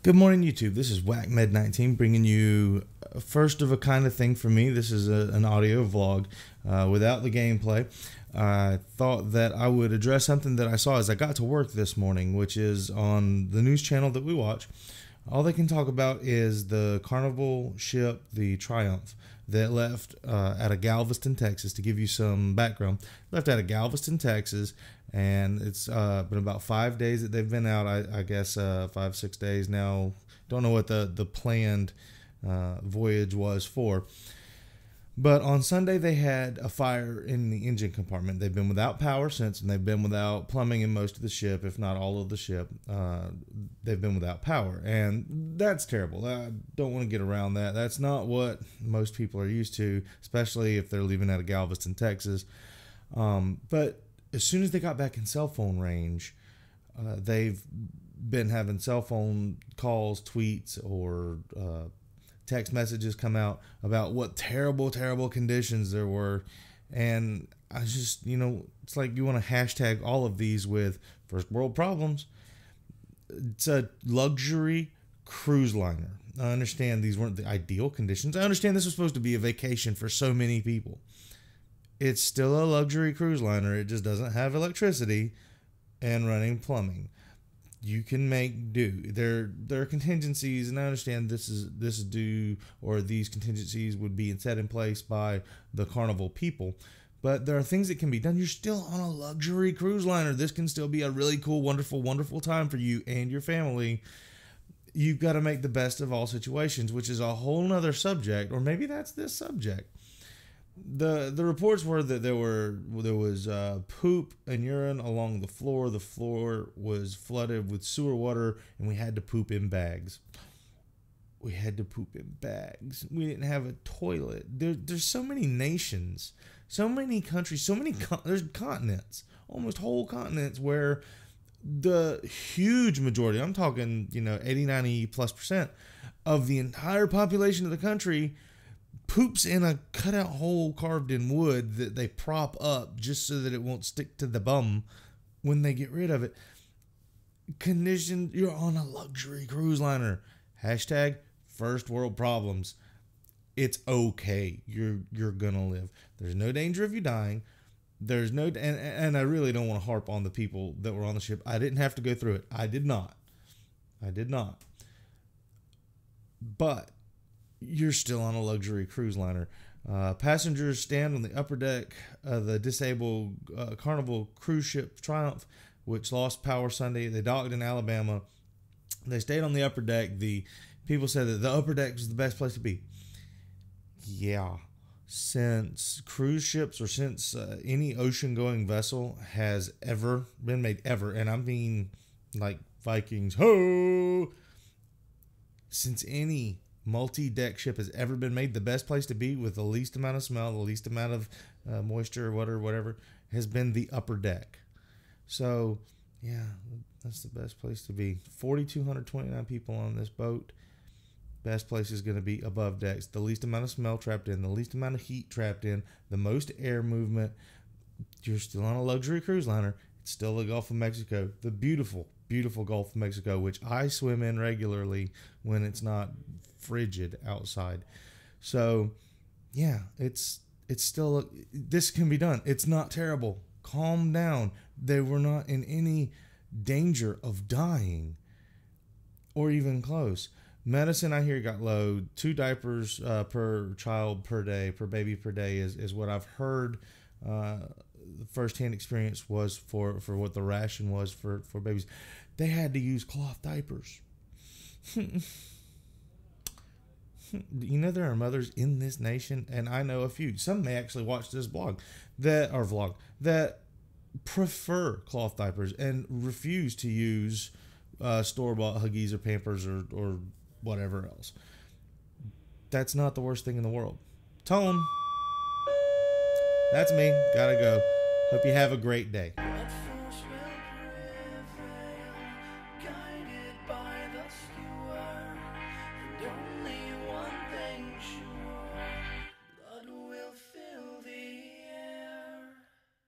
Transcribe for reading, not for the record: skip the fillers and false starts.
Good morning, YouTube. This is WhackMed19 bringing you a first of a kind of thing for me. This is an audio vlog without the gameplay. I thought that I would address something that I saw as I got to work this morning, which is on the news channel that we watch. All they can talk about is the Carnival ship, the Triumph, that left out of Galveston, Texas. To give you some background, left out of Galveston, Texas, and it's been about 5 days that they've been out. I guess 5-6 days now. Don't know what the planned voyage was for. But on Sunday, they had a fire in the engine compartment. They've been without power since, and they've been without plumbing in most of the ship, if not all of the ship. They've been without power, and that's terrible. I don't want to get around that. That's not what most people are used to, especially if they're leaving out of Galveston, Texas. But as soon as they got back in cell phone range, they've been having cell phone calls, tweets, or text messages come out about what terrible conditions there were. And I just, it's like you want to hashtag all of these with first world problems. It's a luxury cruise liner. I understand these weren't the ideal conditions. I understand this was supposed to be a vacation for so many people. It's still a luxury cruise liner. It just doesn't have electricity and running plumbing. You can make do. There are contingencies, and I understand this is due, or these contingencies would be set in place by the Carnival people. But there are things that can be done. You're still on a luxury cruise liner. This can still be a really cool, wonderful time for you and your family. You've got to make the best of all situations, which is a whole nother subject, or maybe that's this subject. The reports were that there was poop and urine along the floor. The floor was flooded with sewer water, and we had to poop in bags. We didn't have a toilet. There's so many nations, so many countries, there's continents, almost whole continents where the huge majority, I'm talking 80-90+% of the entire population of the country poops in a cutout hole carved in wood that they prop up just so that it won't stick to the bum when they get rid of it. You're on a luxury cruise liner. Hashtag first world problems. It's okay. You're gonna live. There's no danger of you dying. There's no, and I really don't want to harp on the people that were on the ship. I didn't have to go through it. I did not. But you're still on a luxury cruise liner. Passengers stand on the upper deck of the disabled Carnival Cruise Ship Triumph, which lost power Sunday. They docked in Alabama. They stayed on the upper deck. The people said that the upper deck was the best place to be. Yeah. Since cruise ships, or since any ocean-going vessel has ever been made, and I mean like Vikings, ho! Since any multi-deck ship has ever been made, the best place to be with the least amount of smell, the least amount of moisture, whatever, has been the upper deck. So, yeah, that's the best place to be. 4,229 people on this boat. Best place is going to be above decks. The least amount of smell trapped in, the least amount of heat trapped in, the most air movement. You're still on a luxury cruise liner. It's still the Gulf of Mexico. The beautiful Gulf of Mexico, which I swim in regularly when it's not frigid outside. So yeah, it's still, this can be done. It's not terrible. Calm down. They were not in any danger of dying or even close. Medicine, I hear, got low. 2 diapers per child per day, per baby per day is what I've heard. First-hand experience was for what the ration was for babies. They had to use cloth diapers. There are mothers in this nation, and I know a few. Some may actually watch this vlog that prefer cloth diapers and refuse to use store-bought Huggies or Pampers or whatever else. That's not the worst thing in the world. Tone. That's me. Gotta go. Hope you have a great day.